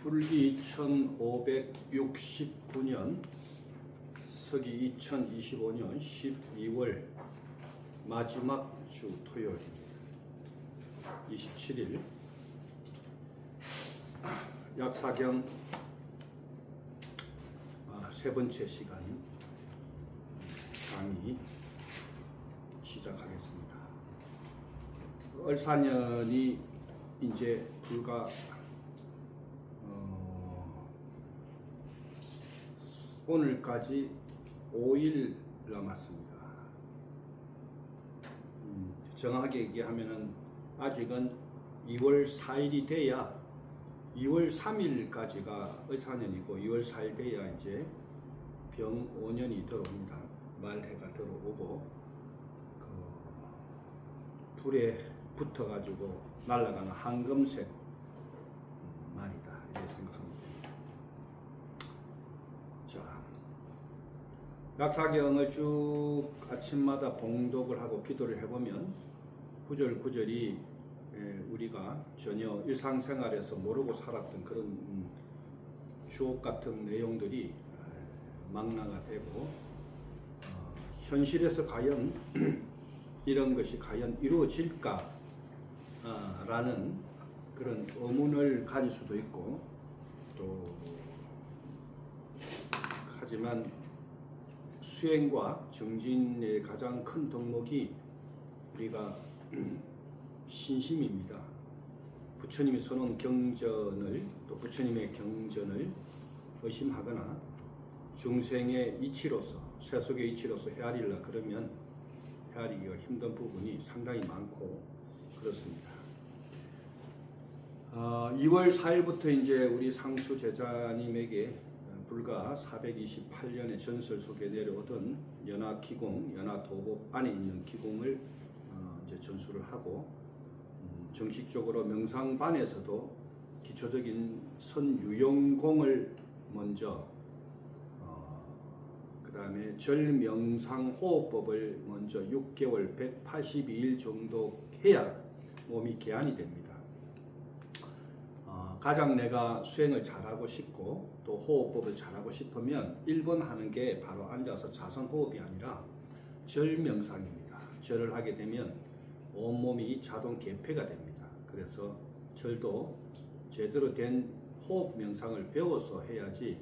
불기 1569년 서기 2025년 12월 마지막 주 토요일입니다. 27일 약사경 세 번째 시간 강의 시작하겠습니다. 을사년이 이제 불과 오늘까지 5일 남았습니다. 정확하게 얘기하면은 아직은 2월 4일이 돼야 2월 3일까지가 을사년이고 2월 4일 돼야 이제 병 5년이 들어옵니다. 말해가 들어오고 그 불에 붙어가지고 날아가는 황금색 말이다 이렇게 생각합니다. 자, 약사경을 쭉 아침마다 봉독을 하고 기도를 해보면 구절구절이 우리가 전혀 일상생활에서 모르고 살았던 그런 주옥 같은 내용들이 망라가 되고 현실에서 과연 이런 것이 과연 이루어질까 라는 그런 의문을 가질 수도 있고 또 하지만 수행과 정진의 가장 큰 덕목이 우리가 신심입니다. 부처님이 선언 경전을 또 부처님의 경전을 의심하거나 중생의 이치로서 세속의 이치로서 헤아리려 그러면 헤아리기가 힘든 부분이 상당히 많고 그렇습니다. 2월 4일부터 이제 우리 상수 제자님에게 불과 428년의 전설 속에 내려오던 연화기공, 연화도법 안에 있는 기공을 이제 전수를 하고 정식적으로 명상반에서도 기초적인 선유용공을 먼저 그 다음에 절명상호흡법을 먼저 6개월 182일 정도 해야 몸이 개안이 됩니다. 가장 내가 수행을 잘하고 싶고 또 호흡법을 잘하고 싶으면 1번 하는 게 바로 앉아서 자선호흡이 아니라 절명상입니다. 절을 하게 되면 온몸이 자동 개폐가 됩니다. 그래서 절도 제대로 된 호흡 명상을 배워서 해야지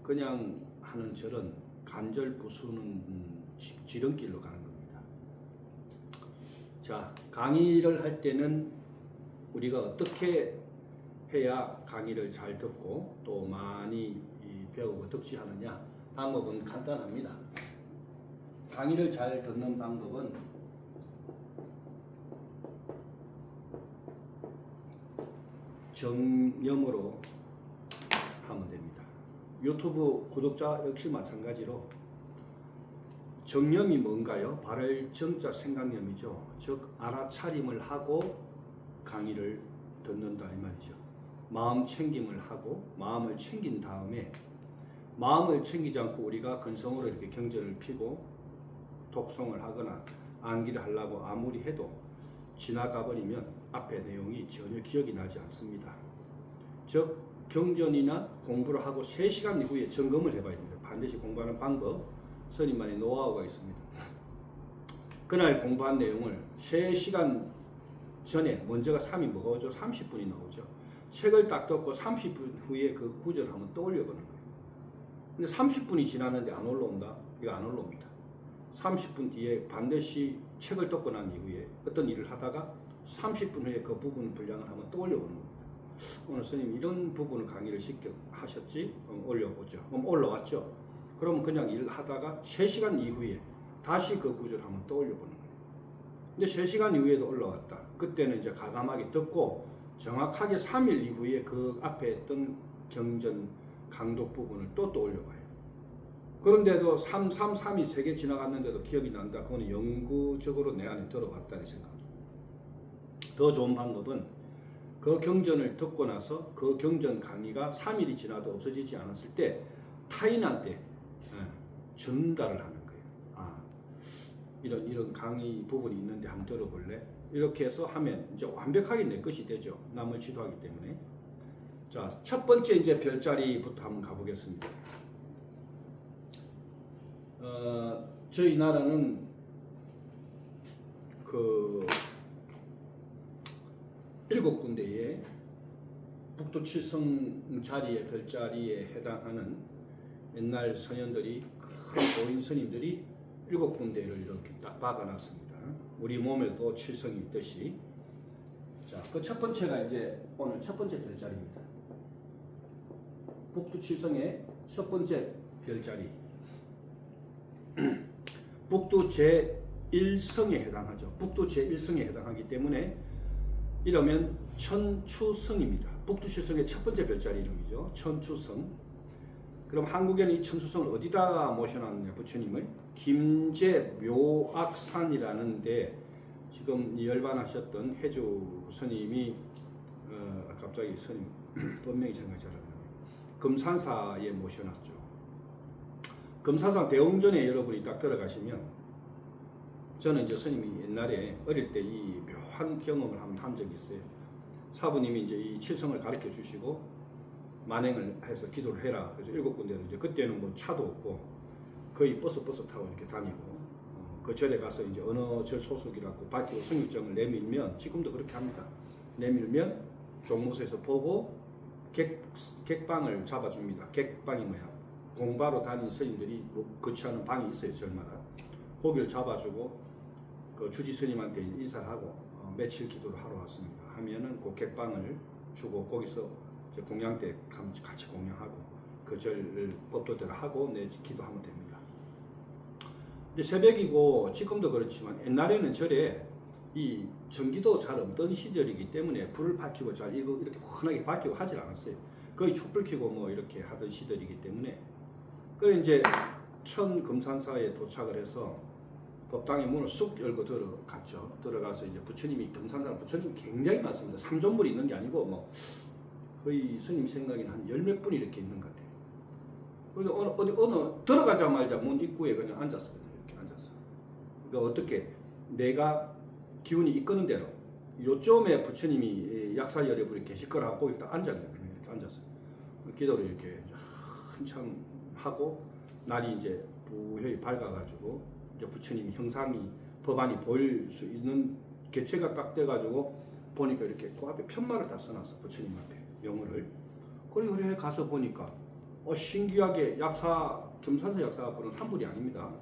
그냥 하는 절은 간절 부수는 지름길로 가는 겁니다. 자, 강의를 할 때는 우리가 어떻게 해야 강의를 잘 듣고 또 많이 배우고 득지하느냐? 방법은 간단합니다. 강의를 잘 듣는 방법은 정념으로 하면 됩니다. 유튜브 구독자 역시 마찬가지로 정념이 뭔가요? 발을 정자 생각념이죠. 즉 알아차림을 하고 강의를 듣는다 이 말이죠. 마음 챙김을 하고 마음을 챙긴 다음에 마음을 챙기지 않고 우리가 근성으로 이렇게 경전을 피고 독송을 하거나 암기를 하려고 아무리 해도 지나가 버리면 앞에 내용이 전혀 기억이 나지 않습니다. 즉 경전이나 공부를 하고 3시간 이후에 점검을 해봐야 됩니다. 반드시 공부하는 방법, 스님만의 노하우가 있습니다. 그날 공부한 내용을 3시간 전에 먼저가 3이 뭐가 오죠? 30분이 나오죠. 책을 딱 덮고 30분 후에 그 구절을 한번 떠올려보는 거예요. 근데 30분이 지났는데 안 올라온다? 이거 안 올라옵니다. 30분 뒤에 반드시 책을 덮고 난 이후에 어떤 일을 하다가 30분 후에 그 부분 분량을 한번 떠올려보는 겁니다. 오늘 스님 이런 부분을 강의를 하셨지? 올려보죠. 그럼 올라왔죠? 그러면 그냥 일을 하다가 3시간 이후에 다시 그 구절을 한번 떠올려보는 거예요. 근데 3시간 이후에도 올라왔다. 그때는 이제 가감하게 듣고 정확하게 3일 이후에 그 앞에 했던 경전 강독 부분을 또 떠올려봐요. 그런데도 3, 3이 3개 지나갔는데도 기억이 난다. 그거는 영구적으로 내 안에 들어왔다는 생각입니다. 더 좋은 방법은 그 경전을 듣고 나서 그 경전 강의가 3일이 지나도 없어지지 않았을 때 타인한테 전달을 하는 거예요. 이런 강의 부분이 있는데 한번 들어볼래? 이렇게 해서 하면 이제 완벽하게 내 것이 되죠. 남을 지도하기 때문에. 자, 첫 번째 이제 별자리부터 한번 가보겠습니다. 저희 나라는 그 7군데의 북두 칠성 자리의 별자리에 해당하는 옛날 선현들이 큰 고인 스님들이 7군데를 이렇게 딱 박아놨습니다. 우리 몸에도 칠성이 있듯이. 자, 그 첫 번째가 이제 오늘 첫 번째 별자리입니다. 북두 칠성의 첫 번째 별자리. 북두 제1성에 해당하죠. 북두 제1성에 해당하기 때문에 이러면 천추성입니다. 북두 칠성의 첫 번째 별자리 이름이죠. 천추성. 그럼 한국에는 이 천추성을 어디다 모셔놨느냐, 부처님을? 김제묘악산이라는 데 지금 열반하셨던 해주 스님이 갑자기 스님 본명이 생각이 잘 안 나요. 금산사에 모셔놨죠. 금산사 대웅전에 여러분이 딱 들어가시면, 저는 이제 스님이 옛날에 어릴 때 이 묘한 경험을 한 적이 있어요. 사부님이 이제 이 칠성을 가르쳐 주시고 만행을 해서 기도를 해라. 그래서 7군데는 이제 그때는 뭐 차도 없고 거의 버스 타고 이렇게 다니고, 그 절에 가서 이제 어느 절 소속이라고 밝히고 성육정을 내밀면, 지금도 그렇게 합니다. 내밀면 종무소에서 보고 객방을 잡아줍니다. 객방이 뭐야? 공바로 다닌 스님들이 거처하는 방이 있어요, 절마다. 거기를 잡아주고 그 주지 스님한테 인사를 하고 며칠 기도를 하러 왔습니다 하면은 그 객방을 주고 거기서 이제 공양 때 같이 공양하고 그 절을 법도대로 하고 내 기도하면 됩니다. 근데 새벽이고 지금도 그렇지만 옛날에는 절에 이 전기도 잘 없던 시절이기 때문에 불을 밝히고 잘 이렇게 환하게 밝히고 하질 않았어요. 거의 촛불 켜고 뭐 이렇게 하던 시절이기 때문에. 그래 이제 천금산사에 도착을 해서 법당의 문을 쑥 열고 들어갔죠. 들어가서 이제 부처님이, 금산사 부처님이 굉장히 많습니다. 삼존불이 있는 게 아니고 뭐 거의 스님 생각에는 한 10몇 분이 이렇게 있는 것 같아요. 그래서 어느 들어가자마자 문 입구에 그냥 앉았어요. 이렇게 앉았어. 그러니까 어떻게 내가 기운이 이끄는 대로 요쯤에 부처님이 약사여러분이 계실 거라고 일단 앉았네요. 이렇게 앉았어요. 기도를 이렇게 한참 하고 날이 이제 부여히 밝아가지고 이제 부처님 형상이 법안이 보일 수 있는 개체가 딱 돼가지고 보니까 이렇게 그 앞에 편말을 다 써놨어. 부처님 앞에 명호를. 그리고 가서 보니까 신기하게 금산사 약사가 부른 한물이 아닙니다.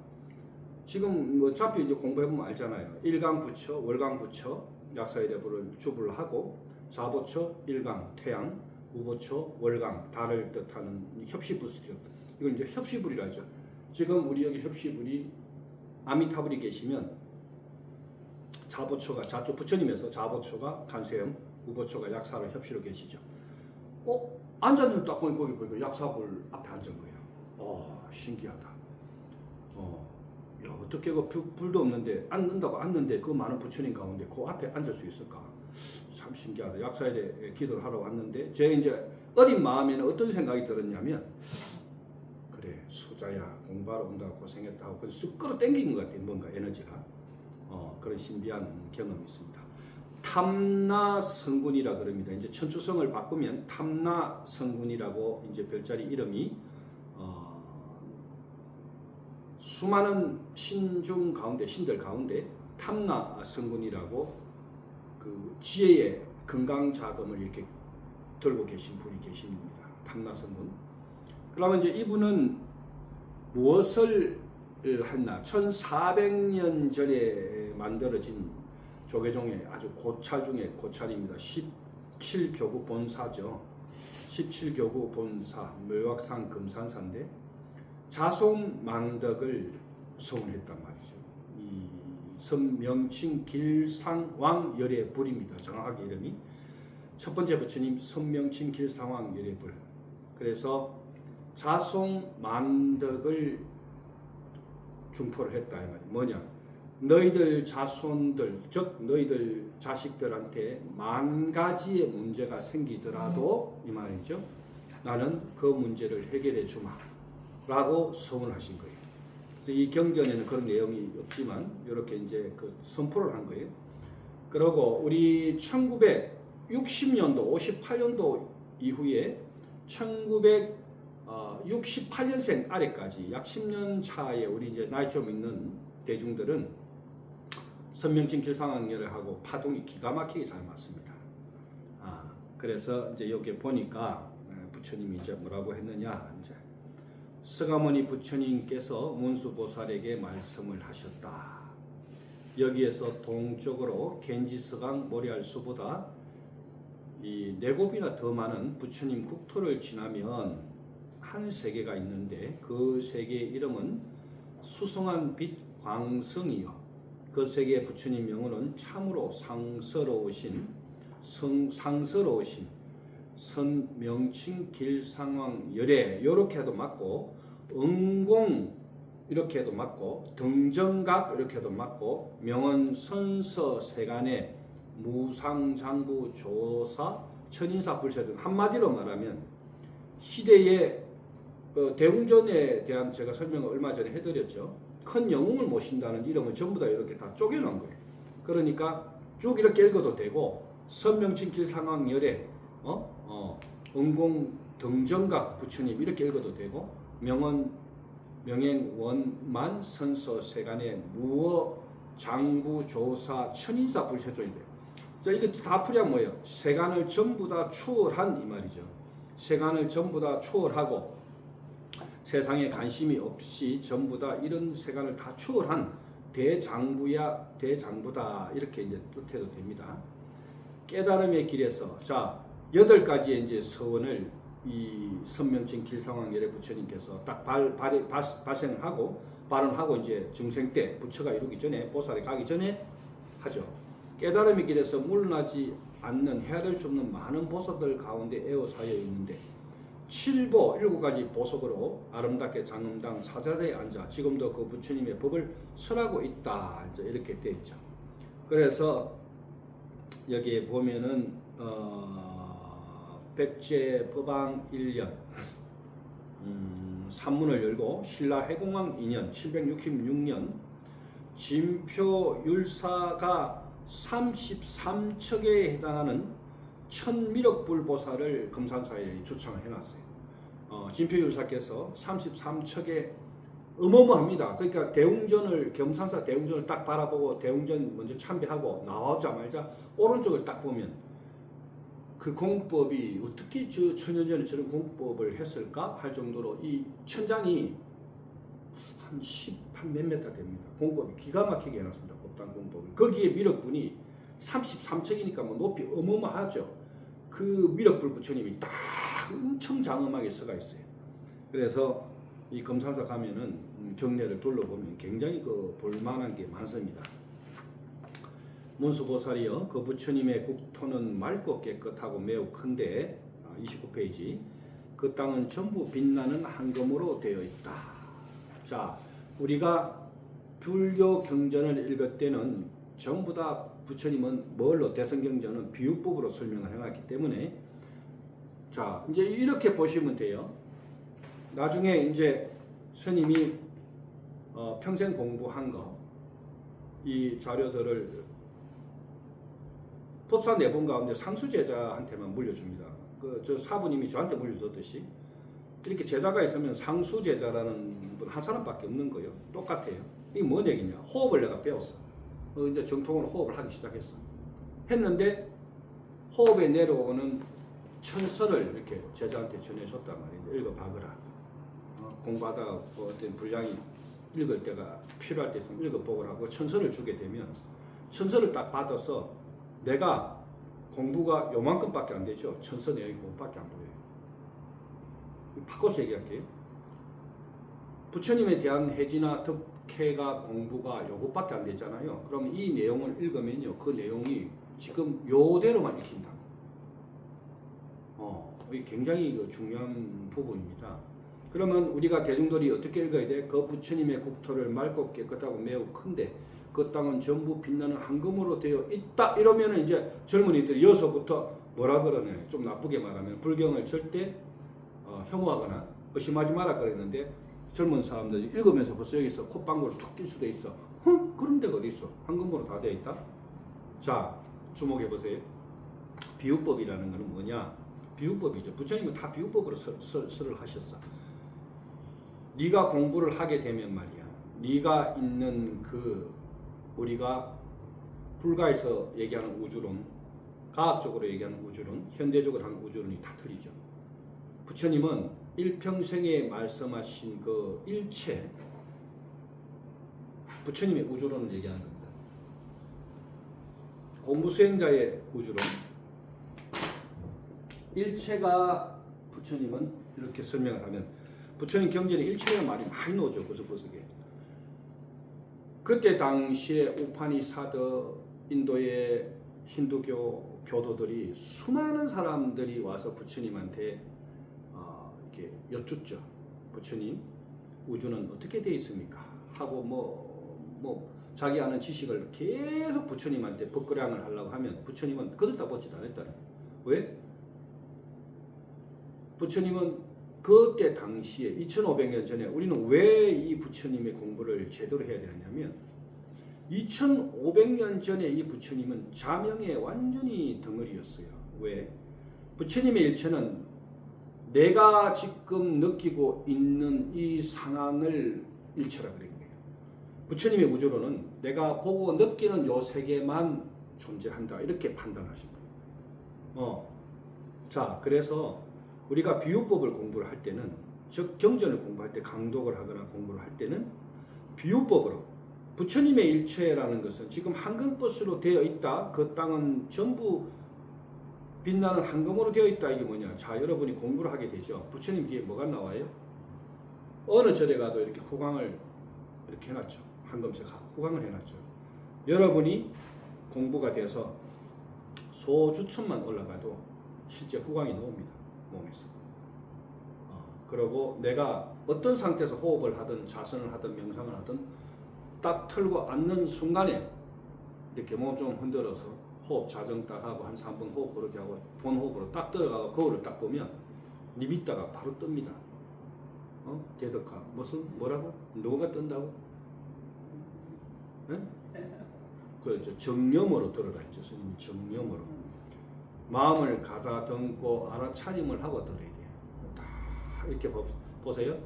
지금 어차피 이제 공부해보면 알잖아요. 일강부처, 월강부처, 약사에 부른 주불을 하고, 자보처, 일강, 태양, 우보처, 월강, 달을 뜻하는 협시불이죠. 이건 이제 협시불이라 하죠. 지금 우리 여기 협시불이 아미타불이 계시면 자보처가 자쪽 부처님에서 자보처가 간세음, 우보처가 약사로 협시로 계시죠. 앉았는데 딱 보니까 약사불 앞에 앉은 거예요. 신기하다. 야, 어떻게 그 불도 없는데 앉는데 그 많은 부처님 가운데 그 앞에 앉을 수 있을까? 참 신기하다. 약사에 기도를 하러 왔는데 제가 이제 어린 마음에는 어떤 생각이 들었냐면, 그래 수자야 공부하러 온다고 고생했다 하고 그래서 쑥 끌어당기는 것 같아요. 뭔가 에너지가. 그런 신비한 경험이 있습니다. 탐나성군이라 그럽니다. 이제 천추성을 바꾸면 탐나성군이라고 이제 별자리 이름이 수많은 신중 가운데, 신들 가운데 탐나성군이라고 그 지혜의 건강 자금을 이렇게 들고 계신 분이 계십니다. 탐나성군. 그러면 이제 이분은 무엇을 했나? 1400년 전에 만들어진 조계종의 아주 고찰 중에 고찰입니다. 17교구 본사죠. 17교구 본사, 묘악산 금산사인데 자송만덕을 서운했단 말이죠. 이 선명칭 길상왕 열애불입니다. 정확하게 이름이 첫 번째 부처님 선명칭 길상왕 열애불. 그래서 자송만덕을 중포를 했다 이 말이 뭐냐? 너희들 자손들, 즉 너희들 자식들한테 만 가지의 문제가 생기더라도 이 말이죠. 나는 그 문제를 해결해 주마 라고 서원하신 거예요. 이 경전에는 그런 내용이 없지만 이렇게 이제 그 선포를 한 거예요. 그리고 우리 1960년도, 58년도 이후에 1968년생 아래까지 약 10년 차에 우리 이제 나이 좀 있는 대중들은 선명증 길상황열애하고 파동이 기가 막히게 잘 맞습니다. 그래서 이제 여기 보니까 부처님이 이제 뭐라고 했느냐, 이제 서가모니 부처님께서 문수보살에게 말씀을 하셨다. 여기에서 동쪽으로 겐지스강 모리알수보다 이 4곱이나 더 많은 부처님 국토를 지나면 한 세계가 있는데 그 세계의 이름은 수성한 빛 광성이요. 그 세계의 부처님 명호는 참으로 상서로우신 선명칭 길상황 열애 요렇게 해도 맞고, 응공 이렇게 해도 맞고, 등정각 이렇게 해도 맞고, 명언 선서 세간의 무상장부 조사 천인사 불세 등 한마디로 말하면 시대의 대웅전에 대한 제가 설명을 얼마 전에 해드렸죠. 큰 영웅을 모신다는 이름을 전부 다 이렇게 다 쪼개놓은 거예요. 그러니까 쭉 이렇게 읽어도 되고, 선명칭 길상황열애, 응공 등정각 부처님 이렇게 읽어도 되고, 명언 명행원만 선서 세간의 무어 장부 조사 천인사 불세조인데, 자 이게 다 풀이하면 뭐예요? 세간을 전부 다 추월한 이 말이죠. 세간을 전부 다 추월하고 세상에 관심이 없이 전부 다 이런 세간을 다 추월한 대장부다 이렇게 이제 뜻해도 됩니다. 깨달음의 길에서 자 8가지의 이제 서원을 이 선명증 길상황열애 부처님께서 딱 발생하고 발언하고 이제 중생 때 부처가 이루기 전에 보살에 가기 전에 하죠. 깨달음의 길에서 물러나지 않는 헤아릴 수 없는 많은 보석들 가운데 에워싸여 있는데 7가지 보석으로 아름답게 장엄당 사자리에 앉아 지금도 그 부처님의 법을 설하고 있다. 이제 이렇게 되어 있죠. 그래서 여기에 보면은 백제 법왕 1년 산문을 열고 신라 해공왕 2년 766년 진표 율사가 33척에 해당하는 천미륵불보살을 금산사에 주창을 해놨어요. 진표 율사께서 33척에 어마어마합니다. 그러니까 대웅전을 금산사 대웅전을 딱 바라보고 대웅전 먼저 참배하고 나오자마자 오른쪽을 딱 보면 그 공법이 어떻게 저 천년전에 저런 공법을 했을까 할 정도로 이 천장이 한 몇 메타 됩니다. 공법이 기가 막히게 해놨습니다. 법당 공법을. 거기에 미륵분이 33척이니까 뭐 높이 어마어마하죠. 그 미륵불 부처님이 딱 엄청 장엄하게 서가 있어요. 그래서 이 금산사 가면은 경내를 둘러보면 굉장히 그 볼만한 게 많습니다. 문수보살이여 그 부처님의 국토는 맑고 깨끗하고 매우 큰데 29페이지 그 땅은 전부 빛나는 황금으로 되어 있다. 자 우리가 불교 경전을 읽을 때는 전부 다 부처님은 뭘로 대성경전은 비유법으로 설명을 해놨기 때문에 자 이제 이렇게 보시면 돼요. 나중에 이제 스님이 평생 공부한 거 이 자료들을 법사 4분 가운데 상수제자한테만 물려줍니다. 저 사부님이 저한테 물려줬듯이 이렇게 제자가 있으면 상수제자라는 분 한 사람밖에 없는 거예요. 똑같아요. 이게 뭔 얘기냐? 호흡을 내가 배웠어. 이제 정통으로 호흡을 하기 시작했어. 했는데 호흡에 내려오는 천서를 이렇게 제자한테 전해줬단 말이에요. 읽어봐거라. 공부하다가 어떤 분량이 읽을 때가 필요할 때 있으면 읽어보거라고 천서를 주게 되면 천서를 딱 받아서 내가 공부가 요만큼밖에 안 되죠. 천서 내용이 그것밖에 안 보여요. 바꿔서 얘기할게요. 부처님에 대한 해지나 득회가 공부가 요것밖에 안 되잖아요. 그럼 이 내용을 읽으면요. 그 내용이 지금 요대로만 읽힌다. 이게 굉장히 중요한 부분입니다. 그러면 우리가 대중들이 어떻게 읽어야 돼? 그 부처님의 국토를 맑고 깨끗하고 매우 큰데 그 땅은 전부 빛나는 황금으로 되어 있다. 이러면 이제 젊은이들이 여기서부터 뭐라 그러네. 좀 나쁘게 말하면 불경을 절대 혐오하거나 의심하지 마라 그랬는데 젊은 사람들이 읽으면서 벌써 여기서 콧방구를 툭 낄 수도 있어. 그런 데가 어디 있어? 황금으로 다 되어 있다. 자 주목해 보세요. 비유법이라는 것은 뭐냐? 비유법이죠. 부처님은 다 비유법으로 설을 하셨어. 네가 공부를 하게 되면 말이야. 네가 있는 그 우리가 불가에서 얘기하는 우주론, 과학적으로 얘기하는 우주론, 현대적으로 하는 우주론이 다 틀리죠. 부처님은 일평생에 말씀하신 그 일체, 부처님의 우주론을 얘기하는 겁니다. 공부 수행자의 우주론, 일체가 부처님은 이렇게 설명을 하면, 부처님 경전에 일체라는 말이 많이 나오죠. 구석구석에. 그때 당시에 우파니사드, 인도의 힌두교 교도들이 수많은 사람들이 와서 부처님한테 이렇게 여쭙죠. 부처님, 우주는 어떻게 되어 있습니까? 하고 뭐 자기 아는 지식을 계속 부처님한테 법거량을 하려고 하면 부처님은 그듣다 보지도 않았다는 거예요. 왜? 부처님은 그때 당시에 2500년 전에 우리는 왜 이 부처님의 공부를 제대로 해야 되느냐면 2500년 전에 이 부처님은 자명의 완전히 덩어리였어요. 왜? 부처님의 일체는 내가 지금 느끼고 있는 이 상황을 일체라 그런 거예요. 부처님의 우주론은 내가 보고 느끼는 요 세계만 존재한다 이렇게 판단하신 거예요. 자, 그래서 우리가 비유법을 공부를 할 때는, 즉 경전을 공부할 때, 강독을 하거나 공부를 할 때는 비유법으로, 부처님의 일체라는 것은 지금 황금빛으로 되어 있다. 그 땅은 전부 빛나는 황금으로 되어 있다. 이게 뭐냐? 자, 여러분이 공부를 하게 되죠. 부처님 뒤에 뭐가 나와요? 어느 절에 가도 이렇게 후광을 이렇게 해놨죠. 황금색 후광을 해놨죠. 여러분이 공부가 돼서 소주천만 올라가도 실제 후광이 나옵니다. 몸에서. 그리고 내가 어떤 상태에서 호흡을 하든 자선을 하든 명상을 하든 딱 틀고 앉는 순간에 이렇게 몸 좀 흔들어서 호흡 자정 딱 하고 한 3분 호흡 그렇게 하고 본 호흡으로 딱 들어가고 거울을 딱 보면 니밌다가 바로 뜹니다. 대덕화 뭐라고? 누가 뜬다고? 그 정념으로 들어라 했죠. 스님이 정념으로. 마음을 가다듬고 알아차림을 하고 들어야 돼요. 다 이렇게 보세요.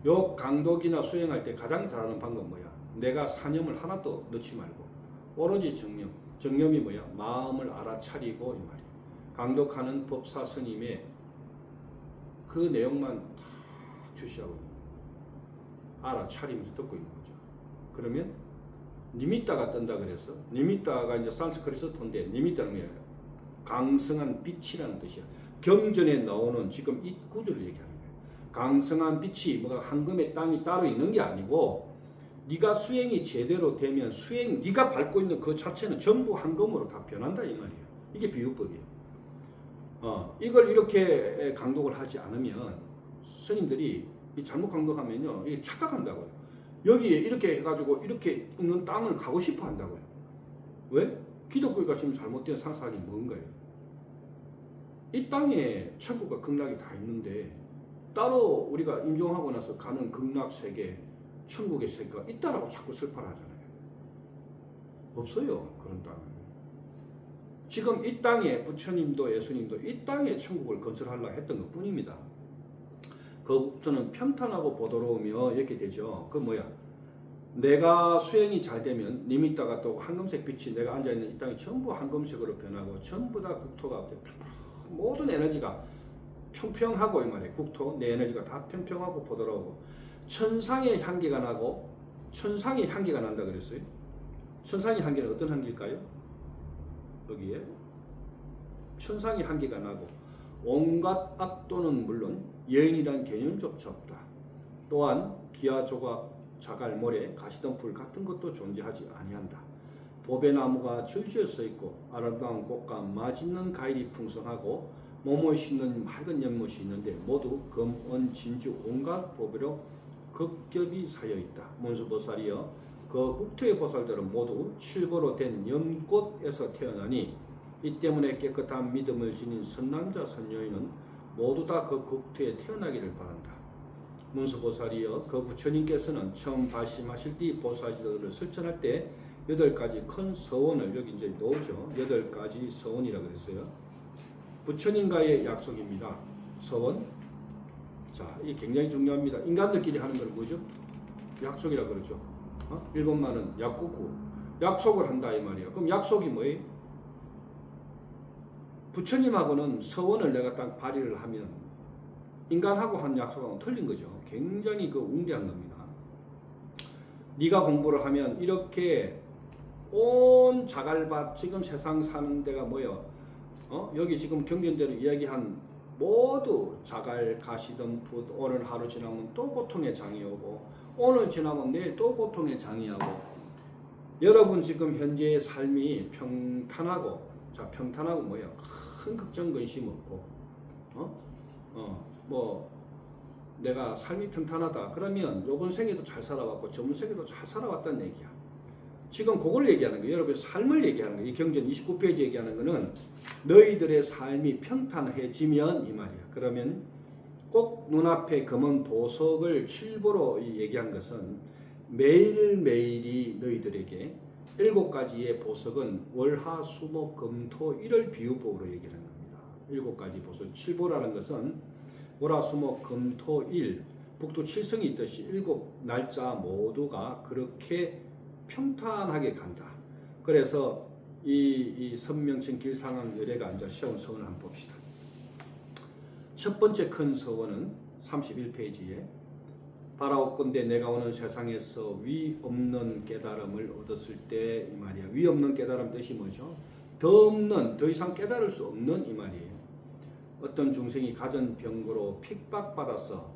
요 강독이나 수행할 때 가장 잘하는 방법은 뭐야? 내가 사념을 하나도 넣지 말고 오로지 정념. 정념이 뭐야? 마음을 알아차리고 이 말이에요. 강독하는 법사 스님의 그 내용만 다 주시하고 알아차리면서 듣고 있는 거죠. 그러면 니미따가 뜬다 그래서, 니미따가 이제 산스크리트어인데 니미따는 뭐예요? 강성한 빛이라는 뜻이야. 경전에 나오는 지금 이 구절을 얘기하는 거예요. 강성한 빛이 뭐가 황금의 땅이 따로 있는 게 아니고 네가 수행이 제대로 되면 네가 밟고 있는 그 자체는 전부 황금으로 다 변한다 이 말이에요. 이게 비유법이에요. 이걸 이렇게 강독을 하지 않으면 스님들이 잘못 강독하면요 이게 착각한다고요. 여기에 이렇게 해가지고 이렇게 있는 땅을 가고 싶어 한다고요. 왜? 기독교가 지금 잘못된 상상이 뭔가요? 이 땅에 천국과 극락이 다 있는데 따로 우리가 인정하고 나서 가는 극락 세계, 천국의 세계가 있다라고 자꾸 설파를 하잖아요. 없어요. 그런 땅은. 지금 이 땅에 부처님도 예수님도 이 땅에 천국을 건설하려고 했던 것 뿐입니다. 그부터는 평탄하고 보도로우며 이렇게 되죠. 그 뭐야? 내가 수행이 잘 되면 니미따가 또 황금색 빛이 내가 앉아있는 이 땅이 전부 황금색으로 변하고 전부 다 국토가 모든 에너지가 평평하고 이 말이에요. 국토, 내 에너지가 다 평평하고 보드라우고 천상의 향기가 나고, 천상의 향기가 난다 그랬어요. 천상의 향기는 어떤 향기일까요? 여기에 천상의 향기가 나고 온갖 악도는 물론 여인이란 개념조차 없다. 또한 기아 조각, 자갈, 모래, 가시덤불 같은 것도 존재하지 아니한다. 보배나무가 줄지어 서 있고 아름다운 꽃과 맛있는 과일이 풍성하고 몸을 씻는 맑은 연못이 있는데 모두 금, 은, 진주 온갖 보배로 극겹이 쌓여 있다. 문수보살이여, 그 국토의 보살들은 모두 칠보로 된 연꽃에서 태어나니 이 때문에 깨끗한 믿음을 지닌 선남자 선녀인은 모두 다 그 국토에 태어나기를 바란다. 문수보살이여, 그 부처님께서는 처음 발심하실 때 보살들을 설전할 때 8가지 큰 서원을 여기 이제 놓죠. 8가지 서원이라고 그랬어요. 부처님과의 약속입니다. 서원. 자, 이게 굉장히 중요합니다. 인간들끼리 하는 건 뭐죠? 약속이라 그러죠. 일본말은 약국구. 약속을 한다 이 말이야. 그럼 약속이 뭐예요? 부처님하고는 서원을 내가 딱 발휘를 하면 인간하고 한 약속하고는 틀린 거죠. 굉장히 웅대한 겁니다. 네가 공부를 하면 이렇게 온 자갈밭 지금 세상 사는 데가 뭐예요? 여기 지금 경전대로 이야기한 모두 자갈, 가시덤풋, 오늘 하루 지나면 또 고통의 장이 오고 오늘 지나면 내일 또 고통의 장이 오고 여러분 지금 현재의 삶이 평탄하고 자 평탄하고 뭐예요? 큰 걱정 근심 없고 뭐 내가 삶이 평탄하다 그러면 요번 생에도 잘 살아왔고 저번 생에도 잘 살아왔다는 얘기야. 지금 그걸 얘기하는 거예요. 여러분의 삶을 얘기하는 거예요. 이 경전 29페이지 얘기하는 거는 너희들의 삶이 평탄해지면 이 말이야. 그러면 꼭 눈앞에 검은 보석을 칠보로 얘기한 것은 매일매일이 너희들에게 7가지의 보석은 월화수목금토일을 비유법으로 얘기하는 겁니다. 7가지 보석. 칠보라는 것은 월화수목금토일 북두 7성이 있듯이 7날짜 모두가 그렇게 평탄하게 간다. 그래서 이 선명천 길상한 열애가 앉아 세운 서원을 한번 봅시다. 첫 번째 큰 서원은 31페이지에 바라옵건대 내가 오는 세상에서 위 없는 깨달음을 얻었을 때 이 말이야. 위 없는 깨달음 뜻이 뭐죠? 더 없는, 더 이상 깨달을 수 없는 이 말이에요. 어떤 중생이 가전 병고로 핍박받아서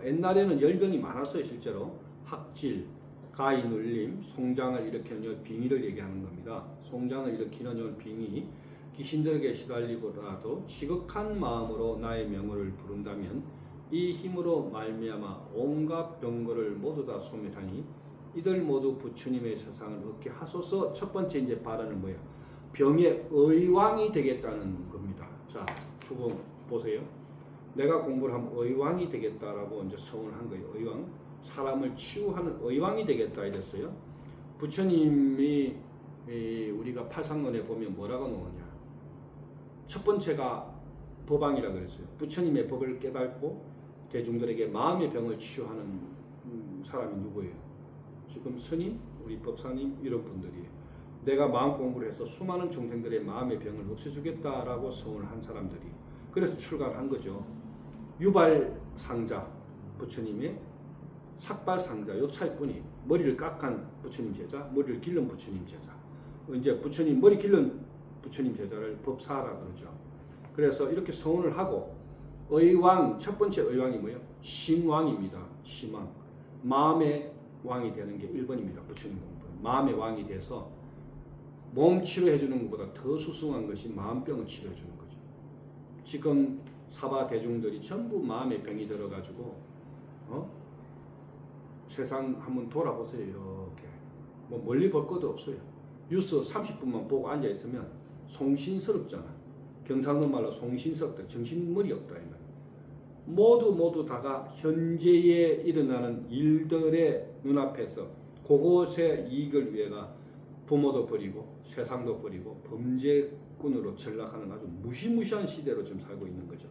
옛날에는 열병이 많았어요. 실제로 학질, 가위 눌림, 송장을 일으키는 빙의를 얘기하는 겁니다. 송장을 일으키는 빙의, 귀신들에게 시달리고라도 지극한 마음으로 나의 명호를 부른다면 이 힘으로 말미암아 온갖 병고를 모두 다 소멸하니 이들 모두 부처님의 세상을 얻게 하소서. 첫 번째 이제 발언은 뭐예요? 병의 의왕이 되겠다는 겁니다. 자, 주공 보세요. 내가 공부를 하면 의왕이 되겠다라고 이제 서원을 한 거예요. 의왕. 사람을 치유하는 의왕이 되겠다 이랬어요. 부처님이 우리가 팔상론에 보면 뭐라고 나오냐. 첫 번째가 법왕이라고 그랬어요. 부처님의 법을 깨닫고 대중들에게 마음의 병을 치유하는 사람이 누구예요? 지금 스님, 우리 법사님 이런 분들이에요. 내가 마음 공부를 해서 수많은 중생들의 마음의 병을 없애주겠다라고 서원을 한 사람들이. 그래서 출가한 거죠. 유발상자 부처님의 삭발상자 요 차이뿐이. 머리를 깎은 부처님 제자, 머리를 길른 부처님 제자. 이제 부처님 머리 길른 부처님 제자를 법사라 그러죠. 그래서 이렇게 서원을 하고 의왕 첫 번째 의왕이 뭐예요? 심왕입니다. 심왕. 마음의 왕이 되는 게 1번입니다. 부처님 공부는 마음의 왕이 돼서 몸 치료해 주는 것보다 더 수승한 것이 마음병을 치료해 주는 거죠. 지금 사바 대중들이 전부 마음의 병이 들어가지고 세상 한번 돌아보세요. 이렇게 뭐 멀리 볼 것도 없어요. 뉴스 30분만 보고 앉아 있으면 송신스럽잖아. 경상도 말로 송신스럽다. 정신머리 없다. 이 말. 모두 다가 현재에 일어나는 일들의 눈앞에서 그곳의 이익을 위해가 부모도 버리고 세상도 버리고 범죄꾼으로 전락하는 아주 무시무시한 시대로 지금 살고 있는 거죠.